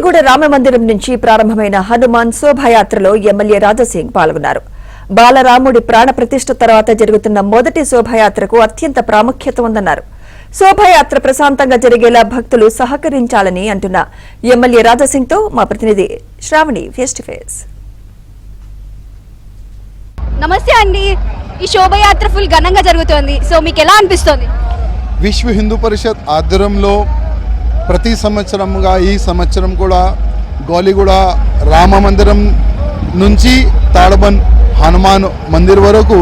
బెల్లంకొండగూడ రామమందిరం నుంచి ప్రారంభమైన హనుమాన్ శోభాయాత్రలో ఎమ్మెల్యే రాజాసింగ్ పాల్గొన్నారు. బాలరాముడి ప్రాణ ప్రతిష్ఠ తర్వాత జరుగుతున్న మొదటి శోభాయాత్రకు అత్యంత ప్రాముఖ్యత ఉందన్నారు. శోభాయాత్ర ప్రశాంతంగా జరిగేలా భక్తులు సహకరించాలని అంటున్న ఎమ్మెల్యే రాజాసింగ్ తో మా ప్రతినిధి శ్రావణి ఫేస్ టు ఫేస్. నమస్తే అండి. ఈ శోభాయాత్ర ఫుల్ ఘనంగా జరుగుతోంది. సో మీకు ఎలా అనిపిస్తోంది? విశ్వ హిందూ పరిషత్ ఆధ్వర్యంలో ప్రతి సంవత్సరంగా ఈ సంవత్సరం కూడా గౌలిగూడ రామ మందిరం నుంచి తాడబన్ హనుమాన్ మందిర్ వరకు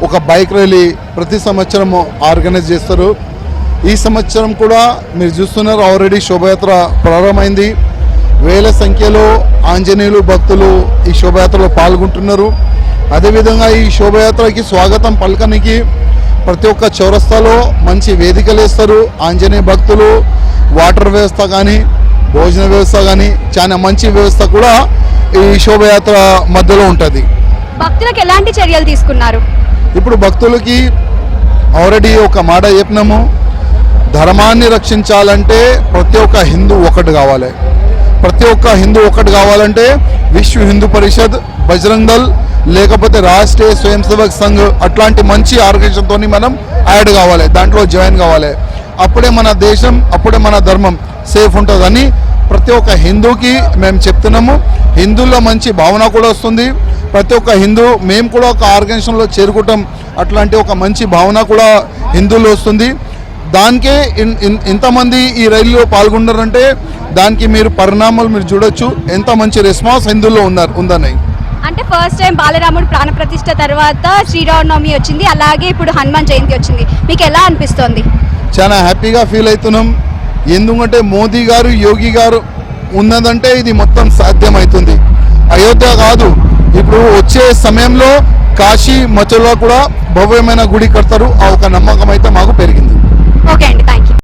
ఒక బైక్ ర్యాలీ ప్రతి సంవత్సరం ఆర్గనైజ్ చేస్తారు. ఈ సంవత్సరం కూడా మీరు చూస్తున్నారు, ఆల్రెడీ శోభయాత్ర ప్రారంభమైంది. వేల సంఖ్యలో ఆంజనేయులు భక్తులు ఈ శోభయాత్రలో పాల్గొంటున్నారు. అదేవిధంగా ఈ శోభయాత్రకి స్వాగతం పలకనికి ప్రతి ఒక్క చౌరస్తాలో మంచి వేదికలు వేస్తారు. ఆంజనేయ భక్తులు వాటర్ వ్యవస్థ కానీ భోజన వ్యవస్థ కానీ చాలా మంచి వ్యవస్థ కూడా ఈ శోభయాత్ర మధ్యలో ఉంటుంది. భక్తులకు ఎలాంటి చర్యలు తీసుకున్నారు? ఇప్పుడు భక్తులకి ఆల్రెడీ ఒక మాట చెప్పినాము, ధర్మాన్ని రక్షించాలంటే ప్రతి ఒక్క హిందూ ఒకటి కావాలి. ప్రతి ఒక్క హిందూ ఒకటి కావాలంటే విశ్వ హిందూ పరిషత్, బజరంగ్ దళ్, లేకపోతే రాష్ట్రీయ స్వయం సేవక్ సంఘ్ అట్లాంటి మంచి ఆర్గనైజేషన్తో మనం యాడ్ కావాలి, దాంట్లో జాయిన్ కావాలి. అప్పుడే మన దేశం, అప్పుడే మన ధర్మం సేఫ్ ఉంటుందని ప్రతి ఒక్క హిందూకి మేము చెప్తున్నాము. హిందువుల్లో మంచి భావన కూడా వస్తుంది. ప్రతి ఒక్క హిందూ మేము కూడా ఒక ఆర్గనైజేషన్లో చేరుకుంటాం, అట్లాంటి ఒక మంచి భావన కూడా హిందువుల్లో వస్తుంది. దానికే ఇంతమంది ఈ రైలులో పాల్గొన్నారంటే దానికి మీరు పరిణామాలు మీరు చూడొచ్చు, ఎంత మంచి రెస్పాన్స్ హిందువుల్లో ఉందని. అంటే ఫస్ట్ టైం బాలరాముడు ప్రాణ ప్రతిష్ఠ తర్వాత శ్రీరామనవమి వచ్చింది, అలాగే ఇప్పుడు హనుమాన్ జయంతి వచ్చింది. మీకు ఎలా అనిపిస్తోంది? చాలా హ్యాపీగా ఫీల్ అవుతున్నాం. ఎందుకంటే మోదీ గారు, యోగి గారు ఉన్నదంటే ఇది మొత్తం సాధ్యమవుతుంది. అయోధ్య కాదు, ఇప్పుడు వచ్చే సమయంలో కాశీ మథురలో కూడా భవ్యమైన గుడి కడతారు. ఆ ఒక నమ్మకం అయితే మాకు పెరిగింది.